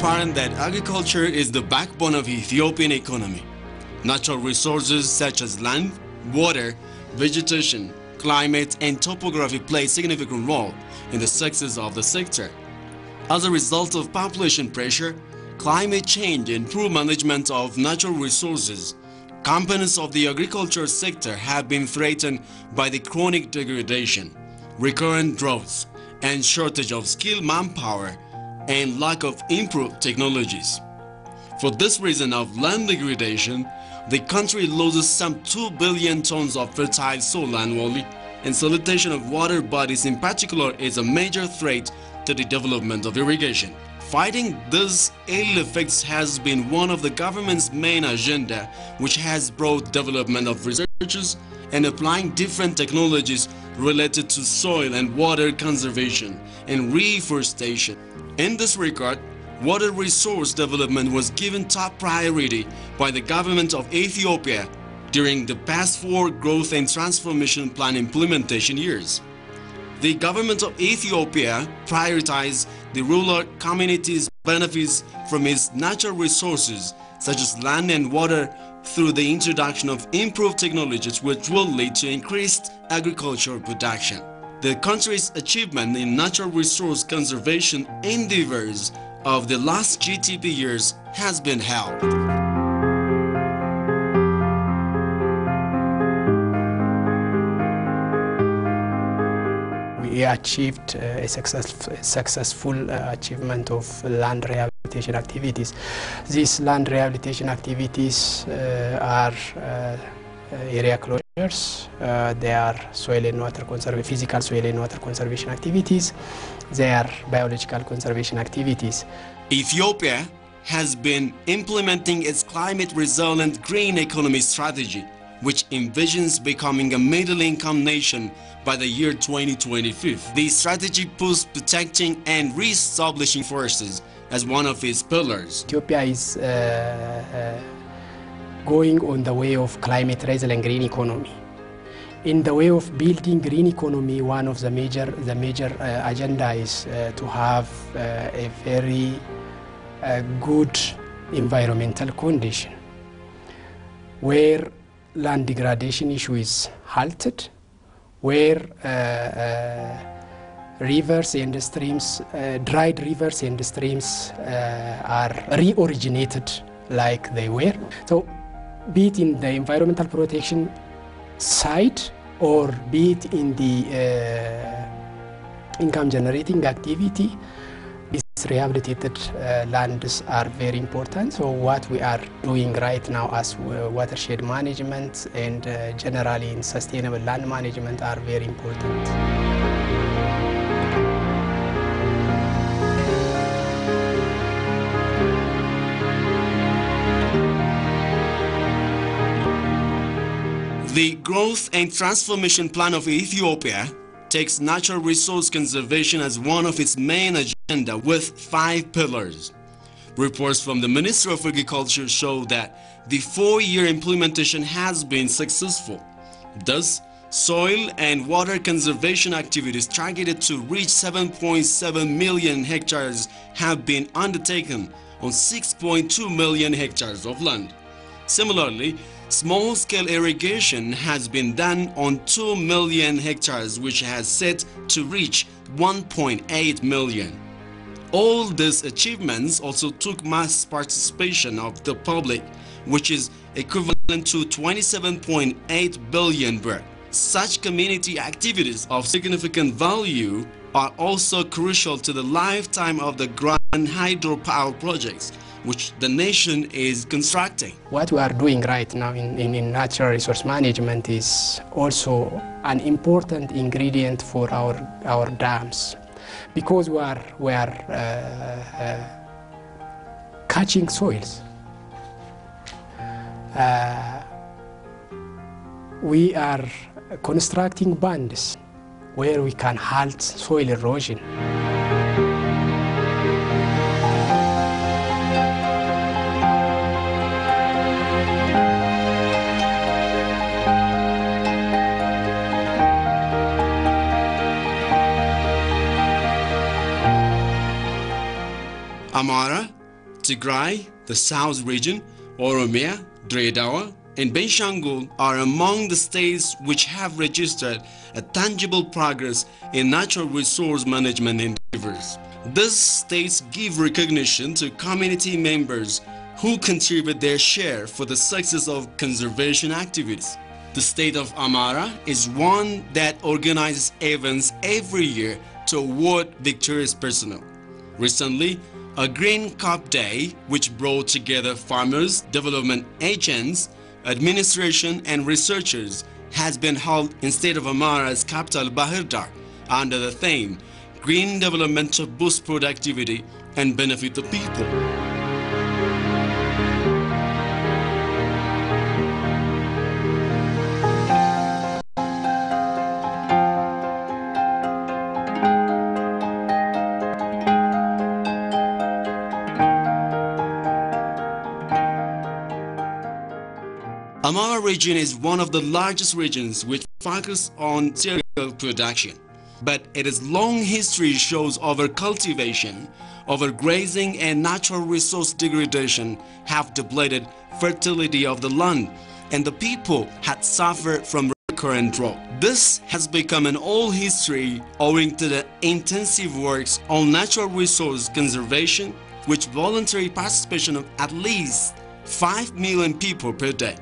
apparent that agriculture is the backbone of Ethiopian economy. Natural resources such as land, water, vegetation, climate, and topography play a significant role in the success of the sector. As a result of population pressure, climate change, and poor management of natural resources, components of the agriculture sector have been threatened by the chronic degradation, recurrent droughts, and shortage of skilled manpower and lack of improved technologies. For this reason of land degradation, the country loses some 2 billion tons of fertile soil annually, and salutation of water bodies in particular is a major threat to the development of irrigation. Fighting these ill effects has been one of the government's main agenda, which has brought development of researches and applying different technologies related to soil and water conservation and reforestation. In this regard, water resource development was given top priority by the government of Ethiopia during the past 4 growth and transformation plan implementation years. The government of Ethiopia prioritized the rural communities' benefits from its natural resources such as land and water through the introduction of improved technologies which will lead to increased agricultural production. The country's achievement in natural resource conservation endeavors of the last GTP years has been held. We achieved a successful achievement of land rehabilitation activities. These land rehabilitation activities are area closures, they are soil and water conservation, physical soil and water conservation activities, they are biological conservation activities. Ethiopia has been implementing its climate resilient green economy strategy, which envisions becoming a middle-income nation by the year 2025. The strategy puts protecting and re-establishing forests as one of its pillars. Ethiopia is going on the way of climate resilient green economy. In the way of building green economy, one of the major agenda is to have a very good environmental condition where land degradation issue is halted, where rivers and streams, dried rivers and streams are re-originated like they were. So be it in the environmental protection side or be it in the income generating activity, these rehabilitated lands are very important. So what we are doing right now as watershed management and generally in sustainable land management are very important. The Growth and Transformation Plan of Ethiopia takes natural resource conservation as one of its main agenda with 5 pillars. Reports from the Ministry of Agriculture show that the 4-year implementation has been successful. Thus, soil and water conservation activities targeted to reach 7.7 million hectares have been undertaken on 6.2 million hectares of land. Similarly, small-scale irrigation has been done on 2 million hectares, which has set to reach 1.8 million. All these achievements also took mass participation of the public, which is equivalent to 27.8 billion birr. Such community activities of significant value are also crucial to the lifetime of the grand hydropower projects which the nation is constructing. What we are doing right now in natural resource management is also an important ingredient for our dams, because we are catching soils. We are constructing bands where we can halt soil erosion. Amara, Tigray, the South region, Oromia, Dreddawa, and Benshangul are among the states which have registered a tangible progress in natural resource management endeavors. These states give recognition to community members who contribute their share for the success of conservation activities. The state of Amara is one that organizes events every year to award victorious personnel. Recently, a Green Cup Day, which brought together farmers, development agents, administration and researchers, has been held in state of Amara's capital Bahir Dar under the theme Green Development to Boost Productivity and Benefit the People. Amara region is one of the largest regions which focus on cereal production, but its long history shows overcultivation, overgrazing and natural resource degradation have depleted fertility of the land, and the people had suffered from recurrent drought. This has become an old history owing to the intensive works on natural resource conservation, which voluntary participation of at least 5 million people per day.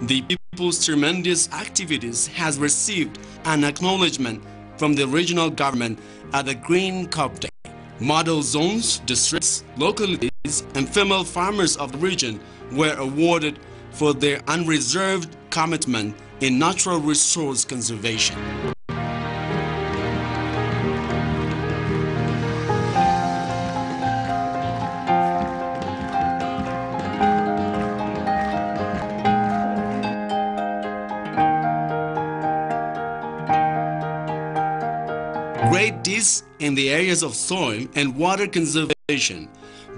The people's tremendous activities has received an acknowledgement from the regional government at the Green Cup Day. Model zones, districts, localities, and female farmers of the region were awarded for their unreserved commitment in natural resource conservation. Great deeds in the areas of soil and water conservation,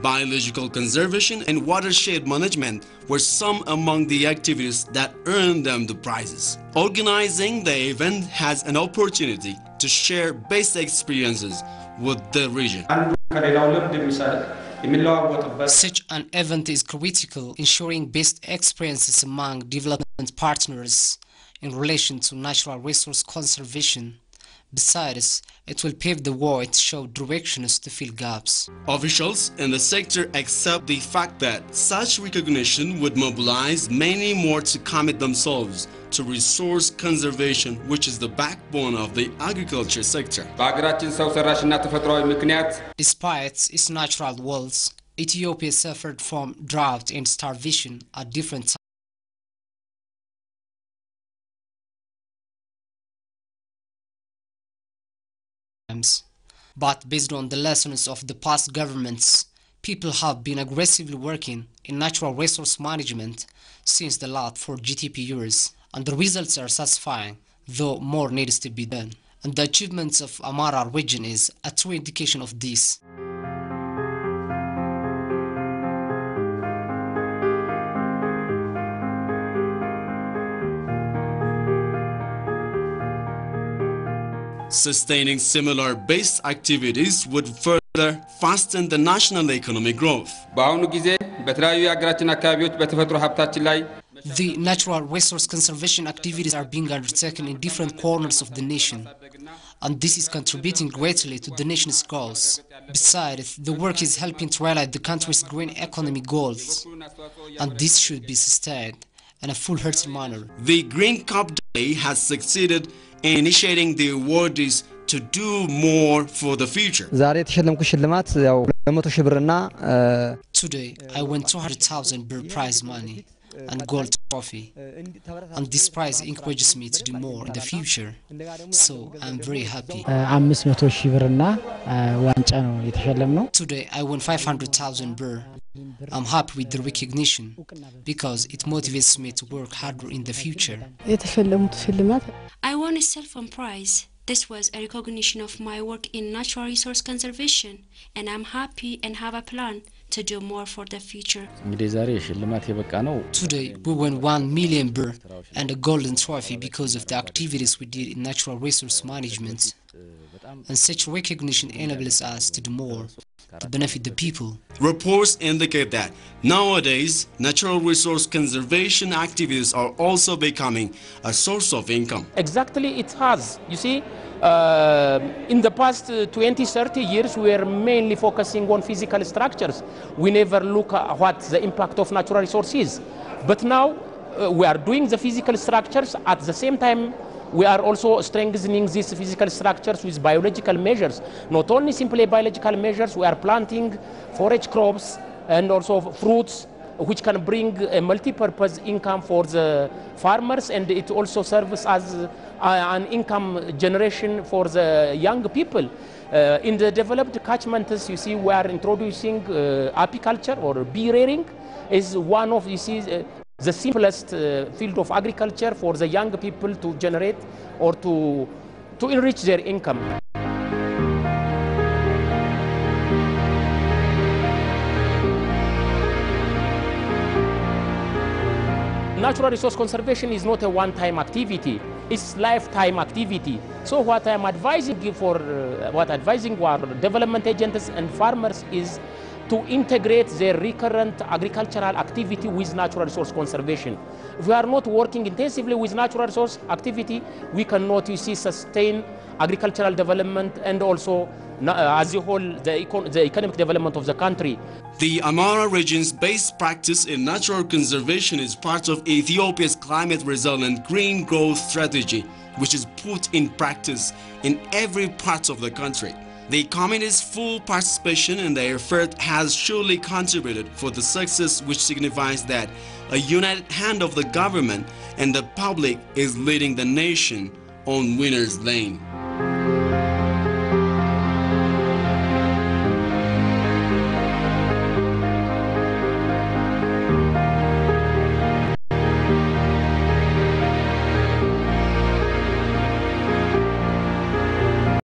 biological conservation and watershed management were some among the activities that earned them the prizes. Organizing the event has an opportunity to share best experiences with the region. Such an event is critical, ensuring best experiences among development partners in relation to natural resource conservation. Besides, it will pave the way to show directions to fill gaps. Officials in the sector accept the fact that such recognition would mobilize many more to commit themselves to resource conservation, which is the backbone of the agriculture sector. Despite its natural wealth, Ethiopia suffered from drought and starvation at different times. But based on the lessons of the past governments, people have been aggressively working in natural resource management since the last 4 GTP years, and the results are satisfying, though more needs to be done. And the achievements of Amara region is a true indication of this. Sustaining similar based activities would further fasten the national economic growth. The natural resource conservation activities are being undertaken in different corners of the nation, and this is contributing greatly to the nation's goals. Besides, the work is helping to realize the country's green economy goals, and this should be sustained in a full-hearted manner. The Green Cup Day has succeeded in initiating the awardees to do more for the future. Today, I won 200,000 birr prize money and gold trophy, and this prize encourages me to do more in the future, so I'm very happy. Today, I won 500,000 birr. I'm happy with the recognition because it motivates me to work harder in the future. I won a cell phone prize. This was a recognition of my work in natural resource conservation, and I'm happy and have a plan to do more for the future. Today, we won 1 million birr and a golden trophy because of the activities we did in natural resource management. And such recognition enables us to do more to benefit the people. Reports indicate that nowadays, natural resource conservation activities are also becoming a source of income. Exactly, it has. You see, in the past 20, 30 years, we were mainly focusing on physical structures. We never look at what the impact of natural resources is. But now, we are doing the physical structures. At the same time, we are also strengthening these physical structures with biological measures. Not only simply biological measures, we are planting forage crops and also fruits, which can bring a multi-purpose income for the farmers, and it also serves as an income generation for the young people. In the developed catchments, you see, we are introducing apiculture or bee rearing is one of, you see, the simplest field of agriculture for the young people to generate or to enrich their income. Natural resource conservation is not a one-time activity, it's lifetime activity. So what I'm advising our development agents and farmers is to integrate their recurrent agricultural activity with natural resource conservation. If we are not working intensively with natural resource activity, we cannot, you see, sustain agricultural development and also, as a whole, the economic development of the country. The Amhara region's base practice in natural conservation is part of Ethiopia's climate resilient green growth strategy, which is put in practice in every part of the country. The community's full participation in the effort has surely contributed for the success, which signifies that a united hand of the government and the public is leading the nation on winner's lane.